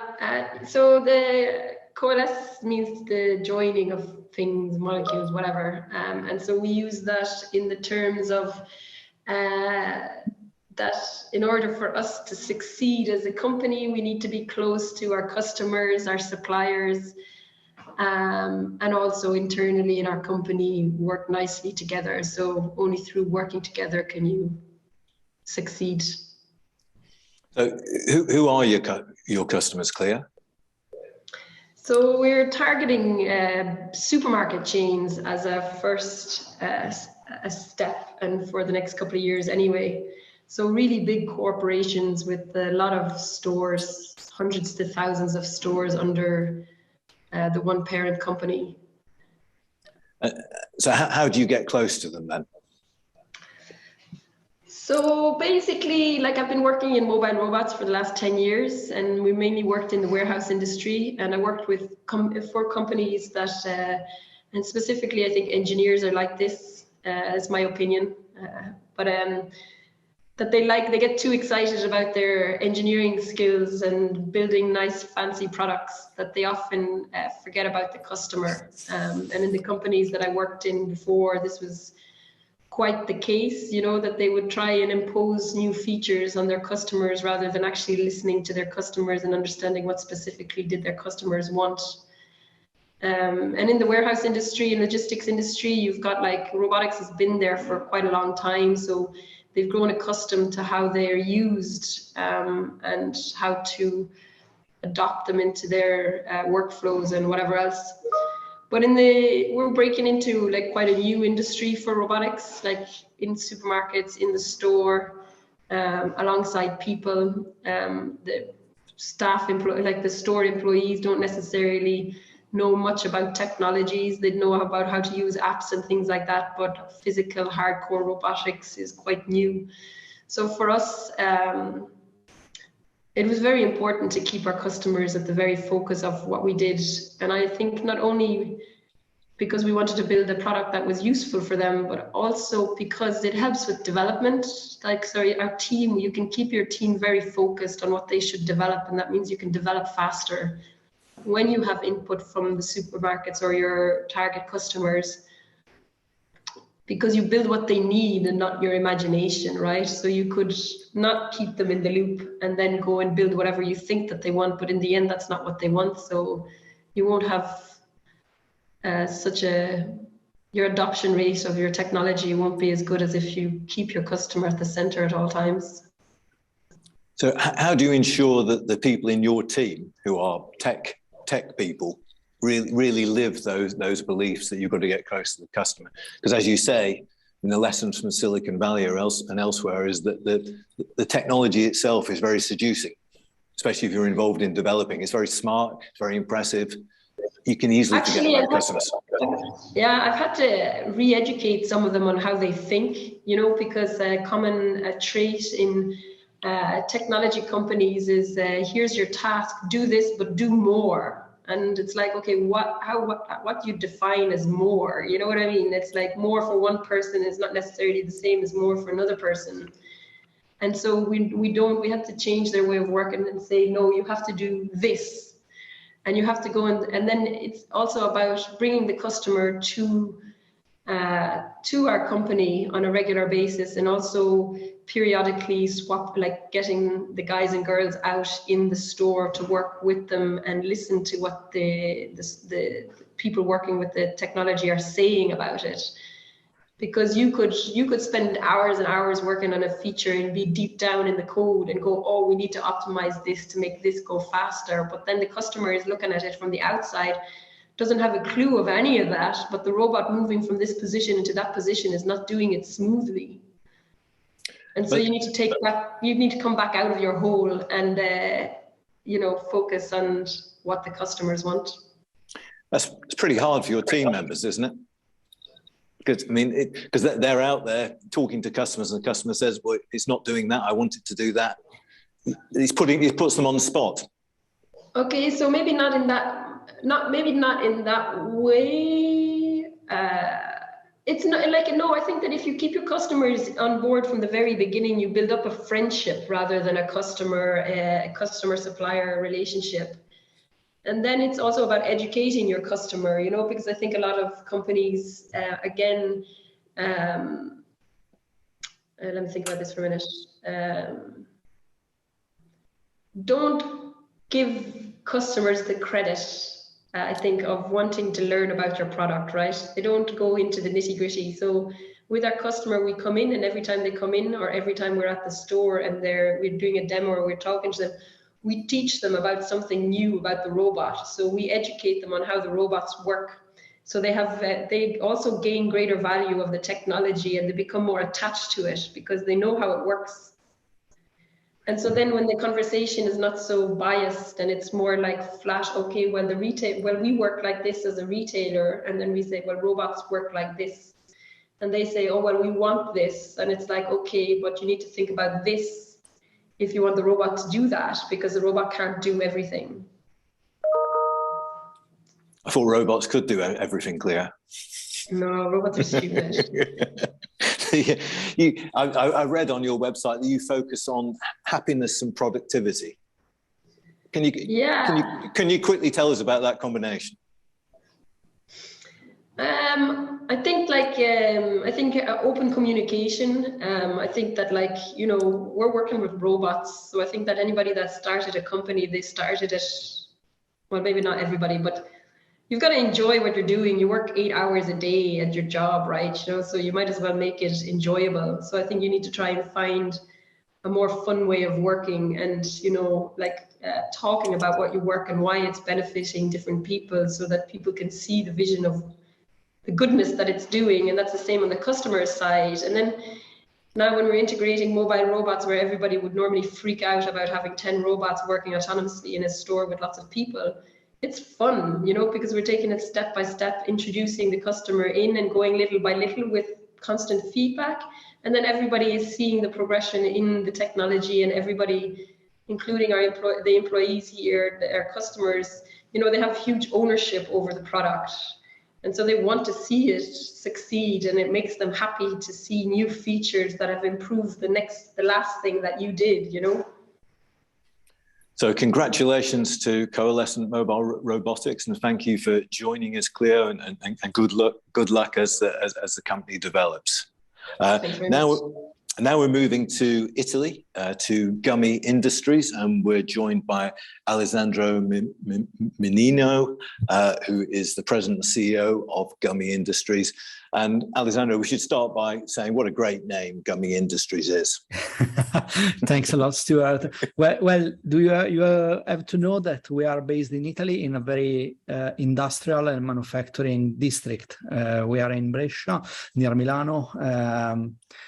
so the coalesce means the joining of things, molecules, whatever. And so we use that in the terms of that in order for us to succeed as a company, we need to be close to our customers, our suppliers, and also internally in our company work nicely together. So only through working together can you succeed. So who are your customers, Claire? So we're targeting supermarket chains as a first a step, and for the next couple of years anyway. So really big corporations with a lot of stores, hundreds to thousands of stores under the one parent company. So how do you get close to them then? So basically, like I've been working in mobile robots for the last 10 years, and we mainly worked in the warehouse industry, and I worked with for companies that, and specifically I think engineers are like this, is my opinion, but that they get too excited about their engineering skills and building nice fancy products that they often forget about the customer. And in the companies that I worked in before, this was quite the case, you know, that they would try and impose new features on their customers rather than actually listening to their customers and understanding what specifically did their customers want. And in the warehouse industry and logistics industry, you've got like robotics has been there for quite a long time. So they've grown accustomed to how they're used and how to adopt them into their workflows and whatever else. But we're breaking into like quite a new industry for robotics, like in supermarkets, in the store, alongside people. The staff like the store employees don't necessarily know much about technologies. They know about how to use apps and things like that, but physical hardcore robotics is quite new. So for us, it was very important to keep our customers at the very focus of what we did. And I think not only because we wanted to build a product that was useful for them, but also because it helps with development. Like, sorry, our team, you can keep your team very focused on what they should develop, and that means you can develop faster when you have input from the supermarkets or your target customers, because you build what they need and not your imagination, right? So you could not keep them in the loop and then go and build whatever you think that they want, but in the end, that's not what they want. So you won't have your adoption rate of your technology won't be as good as if you keep your customer at the center at all times. So how do you ensure that the people in your team who are tech people really live those beliefs that you've got to get close to the customer? Because as you say, in the lessons from Silicon Valley and elsewhere is that the technology itself is very seducing, especially if you're involved in developing. It's very smart, it's very impressive. You can easily forget about customers. Yeah, I've had to re-educate some of them on how they think, you know, because a common trait in technology companies is here's your task, do this, but do more. And it's like, okay, what you define as more, you know what I mean? It's like more for one person is not necessarily the same as more for another person. And so we have to change their way of working and say, no, you have to do this. And you have to go and then it's also about bringing the customer to to our company on a regular basis, and also periodically swap, like getting the guys and girls out in the store to work with them and listen to what the people working with the technology are saying about it. Because you could spend hours and hours working on a feature and be deep down in the code and go, oh, we need to optimize this to make this go faster. But then the customer is looking at it from the outside, doesn't have a clue of any of that, but the robot moving from this position into that position is not doing it smoothly. And so you need to come back out of your hole and focus on what the customers want. It's pretty hard for your team members, isn't it? Because because they're out there talking to customers, and the customer says, "Well, it's not doing that. I want it to do that." He puts them on the spot. Okay, so maybe not in that way. It's not like, no, I think that if you keep your customers on board from the very beginning, you build up a friendship rather than a customer supplier relationship. And then it's also about educating your customer, because I think a lot of companies, let me think about this for a minute. Don't give customers the credit, I think, of wanting to learn about your product, right? They don't go into the nitty-gritty. So with our customer, we come in, and every time they come in, or every time we're at the store and we're doing a demo or we're talking to them, we teach them about something new about the robot. So we educate them on how the robots work. So they also gain greater value of the technology, and they become more attached to it because they know how it works. And so then when the conversation is not so biased and it's more like flat, okay, well, we work like this as a retailer, and then we say, well, robots work like this. And they say, oh, well, we want this. And it's like, okay, but you need to think about this if you want the robot to do that, because the robot can't do everything. I thought robots could do everything, Claire. No, robots are stupid. I read on your website that you focus on happiness and productivity. Can you quickly tell us about that combination? I think open communication. I think that we're working with robots, so I think that anybody that started a company, they started it. Well, maybe not everybody, but you've got to enjoy what you're doing. You work 8 hours a day at your job, right? So you might as well make it enjoyable. So I think you need to try and find a more fun way of working, and talking about what you work and why it's benefiting different people, so that people can see the vision of the goodness that it's doing. And that's the same on the customer side. And then now when we're integrating mobile robots, where everybody would normally freak out about having 10 robots working autonomously in a store with lots of people, it's fun, because we're taking it step by step, introducing the customer in and going little by little with constant feedback. And then everybody is seeing the progression in the technology, and everybody, including the employees here, our customers, they have huge ownership over the product. And so they want to see it succeed, and it makes them happy to see new features that have improved the last thing that you did, So congratulations to Coalescent Mobile Robotics, and thank you for joining us, Cleo, and good luck as the company develops. Now we're moving to Italy, to Gummy Industries, and we're joined by Alessandro Menino, who is the president and CEO of Gummy Industries. And Alessandro, we should start by saying what a great name Gummy Industries is. Thanks a lot, Stuart. Well, you have to know that we are based in Italy in a very industrial and manufacturing district. We are in Brescia, near Milano.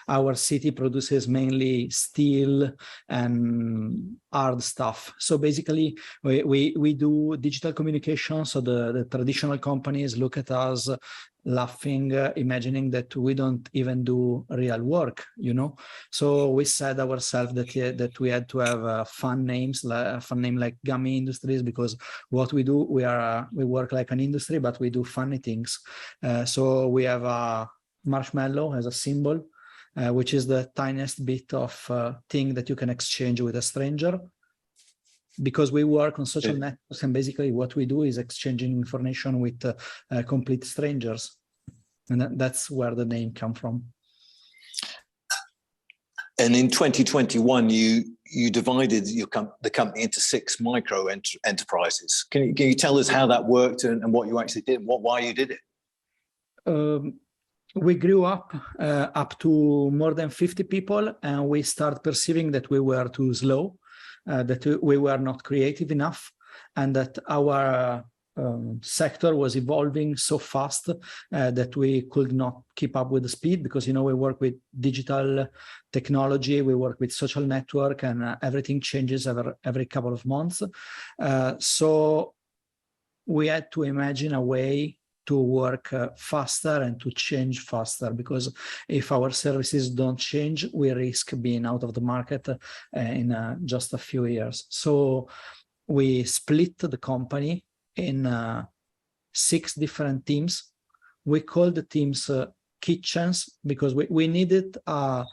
Our city produces mainly steel and hard stuff. So basically, we do digital communication. So the traditional companies look at us laughing, imagining that we don't even do real work, So we said ourselves that we had to have fun name like Gummy Industries, because what we do, we work like an industry, but we do funny things. So we have a marshmallow as a symbol, which is the tiniest bit of thing that you can exchange with a stranger. Because we work on social networks, and basically what we do is exchanging information with complete strangers. And that's where the name come from. And in 2021, you divided the company into 6 micro enterprises. Can you tell us how that worked and what you actually did, why you did it? We grew up to more than 50 people, and we start perceiving that we were too slow, that we were not creative enough, and that our sector was evolving so fast that we could not keep up with the speed, because, we work with digital technology, we work with social network, and everything changes every couple of months. So we had to imagine a way to work faster and to change faster, because if our services don't change, we risk being out of the market in just a few years. So we split the company in 6 different teams. We call the teams kitchens, because we needed a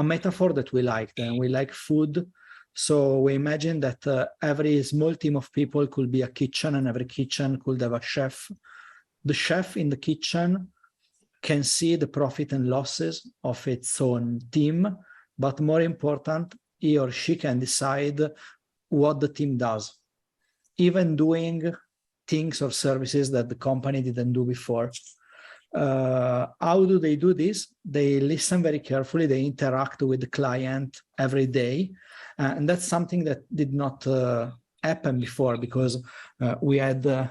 metaphor that we liked, and we like food. So we imagine that every small team of people could be a kitchen, and every kitchen could have a chef. The chef in the kitchen can see the profit and losses of its own team, but more important, he or she can decide what the team does, even doing things or services that the company didn't do before. How do they do this? They listen very carefully, they interact with the client every day, and that's something that did not happen before, because we had a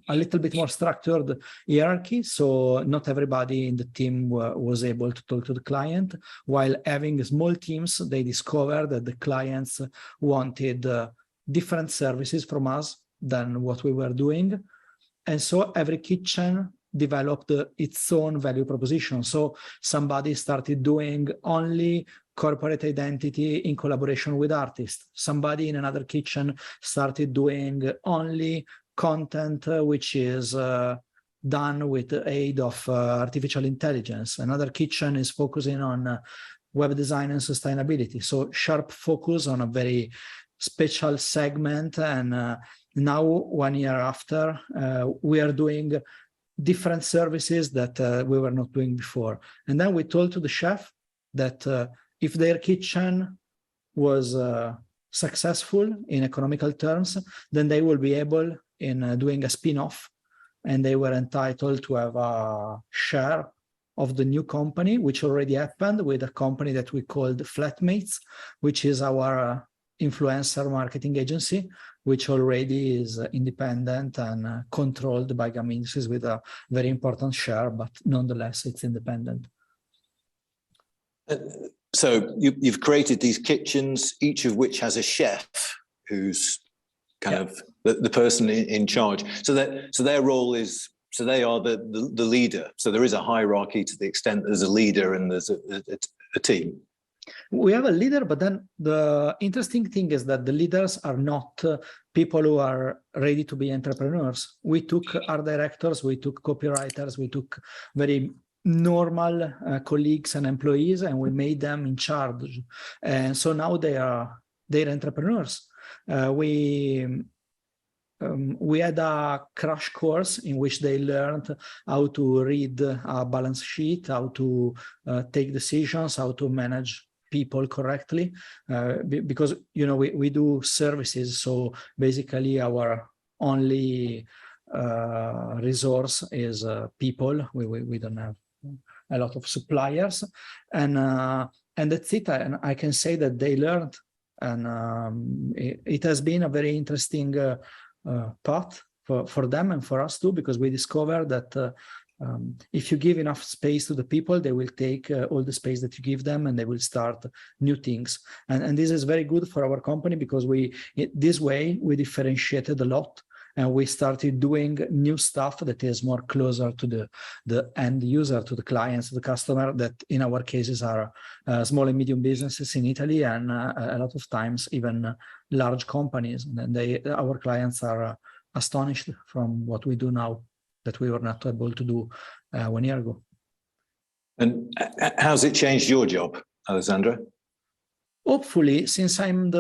little bit more structured hierarchy, so not everybody in the team was able to talk to the client. While having small teams, they discovered that the clients wanted different services from us than what we were doing. And so every kitchen developed its own value proposition. So somebody started doing only corporate identity in collaboration with artists. Somebody in another kitchen started doing only content which is done with the aid of artificial intelligence. Another kitchen is focusing on web design and sustainability. So sharp focus on a very special segment. And now, 1 year after, we are doing different services that we were not doing before. And then we told to the chef that if their kitchen was successful in economical terms, then they will be able in doing a spin-off, and they were entitled to have a share of the new company, which already happened with a company that we called Flatmates, which is our influencer marketing agency, which already is independent and controlled by Gummy Industries with a very important share, but nonetheless, it's independent. So you've created these kitchens, each of which has a chef who's kind of the person in charge. So their role is, so they are the leader. So there is a hierarchy to the extent there's a leader and there's a team. We have a leader, but then the interesting thing is that the leaders are not people who are ready to be entrepreneurs. We took art directors, we took copywriters, we took very normal colleagues and employees, and we made them in charge. And so now they're entrepreneurs. We had a crash course in which they learned how to read a balance sheet, how to take decisions, how to manage people correctly, because we do services. So basically, our only resource is people. We don't have a lot of suppliers, and that's it. And I can say that they learned, and it has been a very interesting path for them and for us too, because we discovered that if you give enough space to the people, they will take all the space that you give them, and they will start new things. And this is very good for our company, because this way we differentiated a lot, and we started doing new stuff that is more closer to the end user, to the clients, to the customer, that in our cases are small and medium businesses in Italy, and a lot of times even large companies. And our clients are astonished from what we do now that we were not able to do 1 year ago. And how's it changed your job, Alessandro? Hopefully, since I'm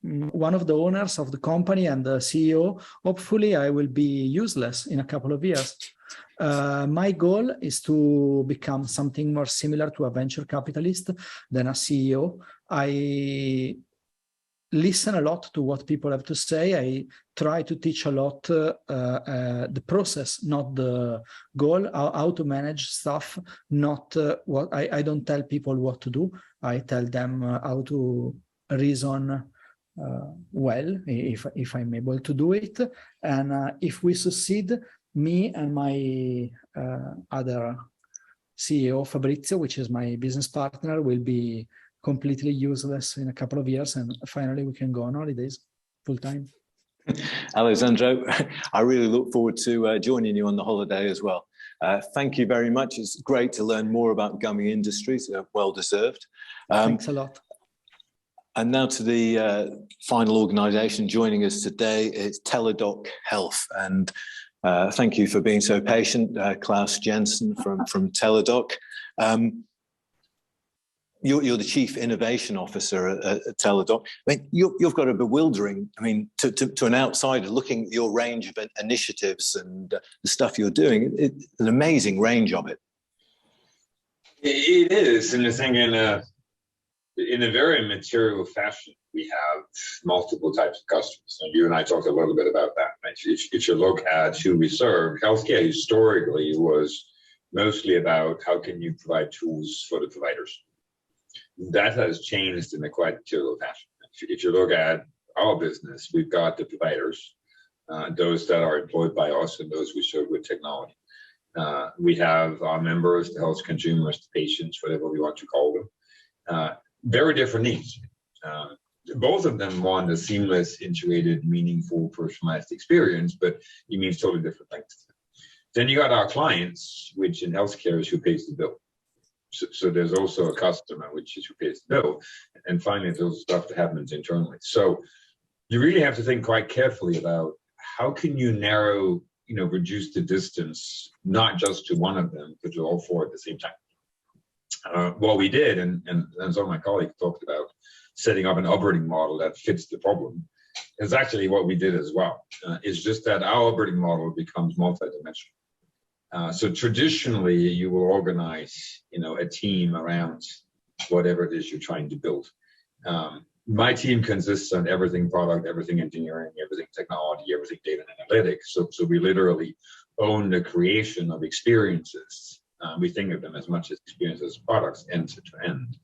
one of the owners of the company and the CEO, hopefully I will be useless in a couple of years. My goal is to become something more similar to a venture capitalist than a CEO. I listen a lot to what people have to say. I try to teach a lot the process, not the goal, how to manage stuff, not what I don't tell people what to do. I tell them how to reason well, if I'm able to do it. And if we succeed, me and my other CEO, Fabrizio, which is my business partner, will be completely useless in a couple of years, and finally we can go on holidays full time. Alessandro, I really look forward to joining you on the holiday as well. Thank you very much. It's great to learn more about Gummy Industries. Well deserved. Thanks a lot. And now to the final organisation joining us today. It's Teledoc Health, and thank you for being so patient, Klaus Jensen from Teledoc. You're the Chief Innovation Officer at Teledoc. I mean, you've got a bewildering, I mean, to an outsider looking at your range of initiatives and the stuff you're doing, it's an amazing range of it. It is, and I think in a very material fashion, we have multiple types of customers. And you and I talked a little bit about that. Right? If you look at who we serve, healthcare historically was mostly about how can you provide tools for the providers. That has changed in a quite material fashion. If you look at our business, we've got the providers, those that are employed by us and those we serve with technology. We have our members, the health consumers, the patients, whatever we want to call them. Very different needs. Both of them want a seamless, integrated, meaningful, personalized experience, but it means totally different things. Then you got our clients, which in healthcare is who pays the bill. So there's also a customer, which is who pays the bill. And finally, there's stuff that happens internally. So you really have to think quite carefully about how can you narrow, reduce the distance, not just to one of them, but to all four at the same time. What we did, and some of my colleagues talked about, setting up an operating model that fits the problem, is actually what we did as well. It's just that our operating model becomes multidimensional. So traditionally, you will organize, a team around whatever it is you're trying to build. My team consists of everything product, everything engineering, everything technology, everything data and analytics. So we literally own the creation of experiences. We think of them as much as experiences as products, end to end.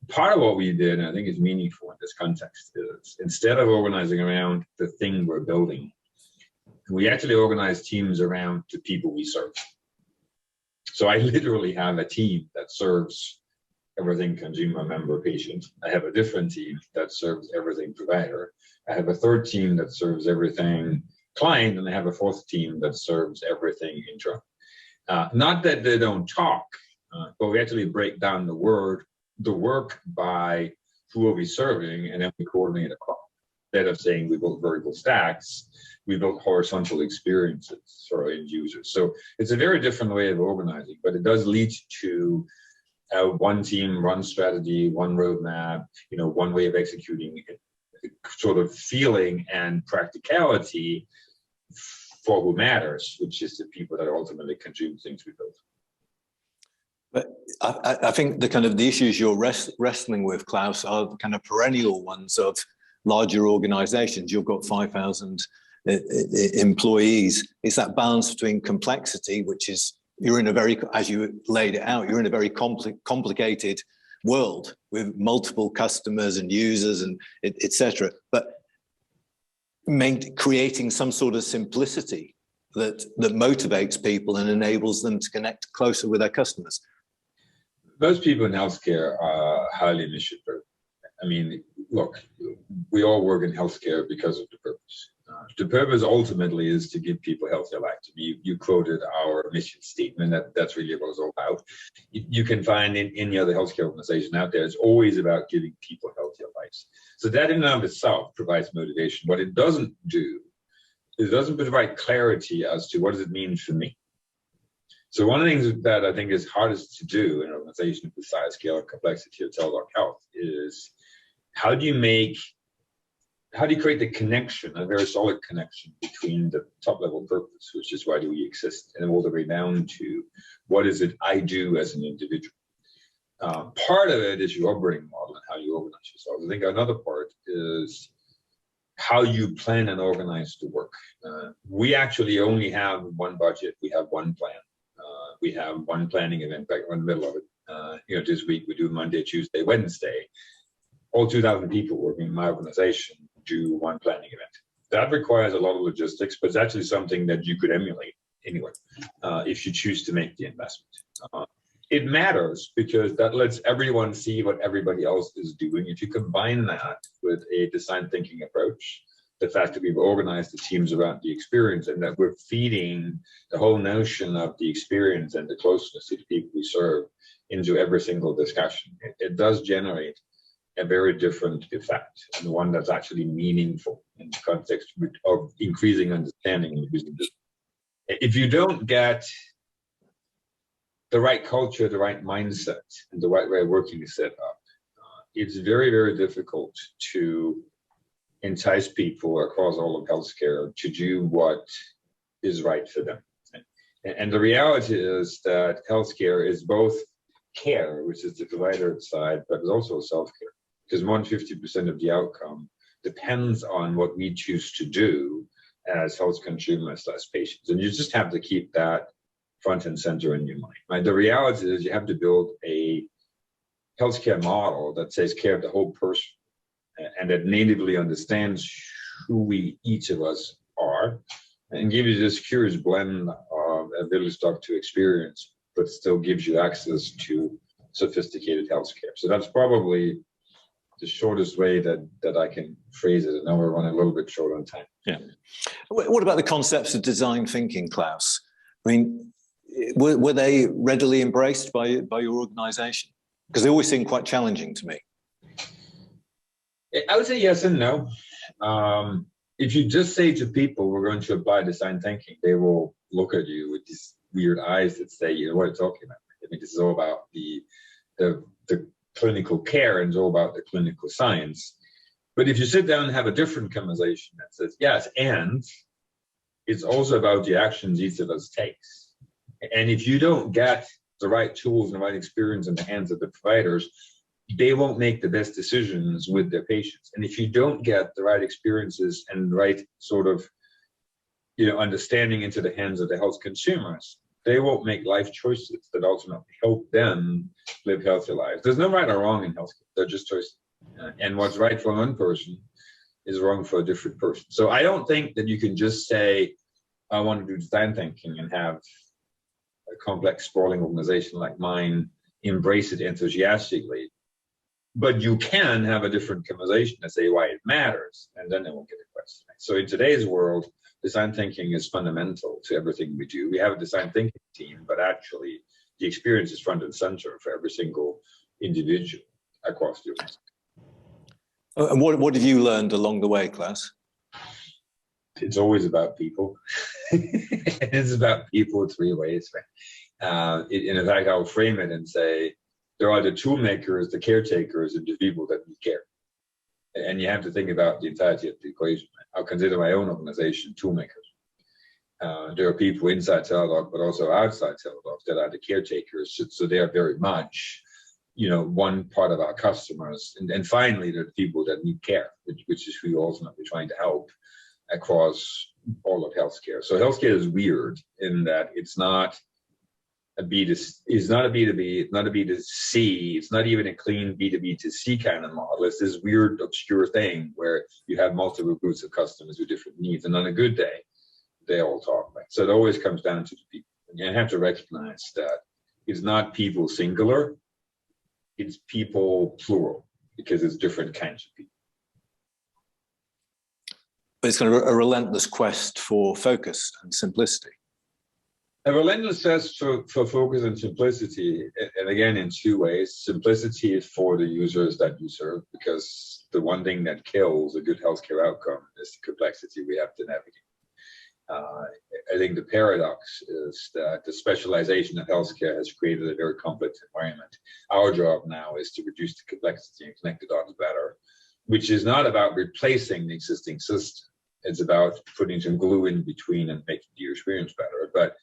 Part of what we did, and I think is meaningful in this context, is instead of organizing around the thing we're building, we actually organize teams around the people we serve. So I literally have a team that serves everything consumer, member, patient. I have a different team that serves everything provider. I have a third team that serves everything client, and I have a fourth team that serves everything internal. Not that they don't talk, but we actually break down the work by who are we serving, and then we coordinate across. Instead of saying we build vertical stacks, we build horizontal experiences for our end users. So it's a very different way of organizing, but it does lead to one team, one strategy, one roadmap, one way of executing it, sort of feeling and practicality for who matters, which is the people that ultimately consume things we build. But I think the issues you're wrestling with, Klaus, are the kind of perennial ones of larger organizations. You've got 5,000 employees. It's that balance between complexity, which is, you're in a very, as you laid it out, you're in a very complicated world with multiple customers and users and etc. But creating some sort of simplicity that motivates people and enables them to connect closer with their customers. Most people in healthcare are highly mission driven. I mean, look, we all work in healthcare because of the purpose. The purpose ultimately is to give people healthier lives. You quoted our mission statement. That's really what it's all about. You can find in any other healthcare organization out there, it's always about giving people healthier lives. So that in and of itself provides motivation. What it doesn't do is it doesn't provide clarity as to what does it mean for me. So one of the things that I think is hardest to do in an organization of the size, scale, and complexity of Teledoc Health is how do you make how do you create the connection, a very solid connection between the top level purpose, which is why do we exist, and all the way down to what is it I do as an individual. Part of it is your operating model and how you organize yourself. I think another part is how you plan and organize the work. We actually only have one budget. We have one plan. We have one planning event back in the middle of it. This week we do Monday, Tuesday, Wednesday. All 2,000 people working in my organization do one planning event. That requires a lot of logistics, but it's actually something that you could emulate anyway, if you choose to make the investment. It matters because that lets everyone see what everybody else is doing. If you combine that with a design thinking approach, the fact that we've organized the teams around the experience and that we're feeding the whole notion of the experience and the closeness to the people we serve into every single discussion, it does generate a very different effect, and one that's actually meaningful in the context of increasing understanding and using this. If you don't get the right culture, the right mindset, and the right way of working is set up, it's very, very difficult to entice people across all of healthcare to do what is right for them. And the reality is that healthcare is both care, which is the provider side, but it's also self-care. Because more than 50% of the outcome depends on what we choose to do as health consumers, as patients. And you just have to keep that front and center in your mind. Right? The reality is you have to build a healthcare model that takes care of the whole person and that natively understands who each of us are, and gives you this curious blend of ability to experience, but still gives you access to sophisticated healthcare. So that's probably the shortest way that I can phrase it. And now we're running a little bit short on time. Yeah. What about the concepts of design thinking, Klaus? I mean, were they readily embraced by your organization? Because they always seem quite challenging to me. I would say yes and no. If you just say to people, we're going to apply design thinking, they will look at you with these weird eyes that say, you know what you're talking about. I mean, this is all about the clinical care and it's all about the clinical science. But if you sit down and have a different conversation that says, yes, and it's also about the actions each of us takes. And if you don't get the right tools and the right experience in the hands of the providers, they won't make the best decisions with their patients. And if you don't get the right experiences and the right sort of, understanding into the hands of the health consumers, they won't make life choices that ultimately help them live healthy lives. There's no right or wrong in healthcare. They're just choices. And what's right for one person is wrong for a different person. So I don't think that you can just say, I want to do design thinking and have a complex, sprawling organization like mine embrace it enthusiastically. But you can have a different conversation and say why it matters, and then they won't get a question. So in today's world, design thinking is fundamental to everything we do. We have a design thinking team, but actually the experience is front and center for every single individual across the organization. And what have you learned along the way, Klaus? It's always about people. It's about people three ways. Right? In fact, I'll frame it and say, there are the tool makers, the caretakers, and the people that need care. And you have to think about the entirety of the equation. I'll consider my own organization tool makers. There are people inside Teledoc, but also outside Teledoc that are the caretakers. So they are very much, one part of our customers. And finally, there are the people that need care, which is who you're ultimately trying to help across all of healthcare. So healthcare is weird in that it's not a B2C, it's not a B2B, it's not a B2C, it's not even a clean B2B to C kind of model. It's this weird, obscure thing where you have multiple groups of customers with different needs, and on a good day, they all talk. Right? So it always comes down to the people. And you have to recognize that it's not people singular, it's people plural, because it's different kinds of people. But it's kind of a relentless quest for focus and simplicity. A relentless quest for focus and simplicity, and again, in two ways. Simplicity is for the users that you serve, because the one thing that kills a good healthcare outcome is the complexity we have to navigate. I think the paradox is that the specialization of healthcare has created a very complex environment. Our job now is to reduce the complexity and connect the dots better which is not about replacing the existing system. It's about putting some glue in between and making your experience better. But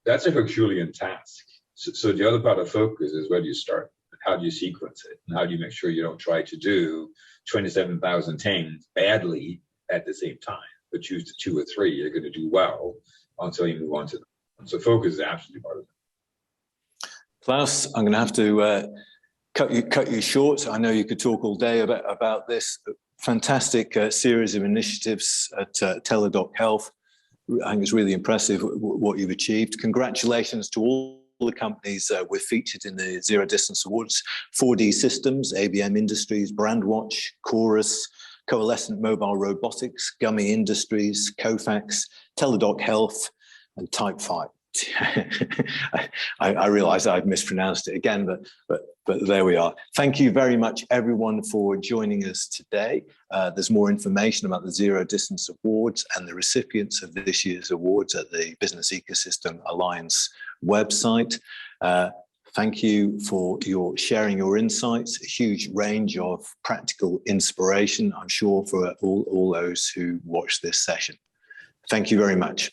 that's a Herculean task. So the other part of focus is where do you start? How do you sequence it? And how do you make sure you don't try to do 27,000 things badly at the same time, but choose the 2 or 3 you're going to do well until you move on to them. So focus is absolutely part of it. Klaus, I'm going to have to cut you short. I know you could talk all day about this fantastic series of initiatives at Teledoc Health. I think it's really impressive what you've achieved. Congratulations to all the companies we're featured in the Zero Distance Awards: 4D Systems, Abm Industries, Brandwatch, Chorus, Coalescent Mobile Robotics, Gummy Industries, Kofax, Teledoc Health, and Typify. I realize I've mispronounced it again, but there we are. Thank you very much, everyone, for joining us today. There's more information about the Zero Distance Awards and the recipients of this year's awards at the Business Ecosystem Alliance website. Thank you for sharing your insights, a huge range of practical inspiration, I'm sure, for all those who watch this session. Thank you very much.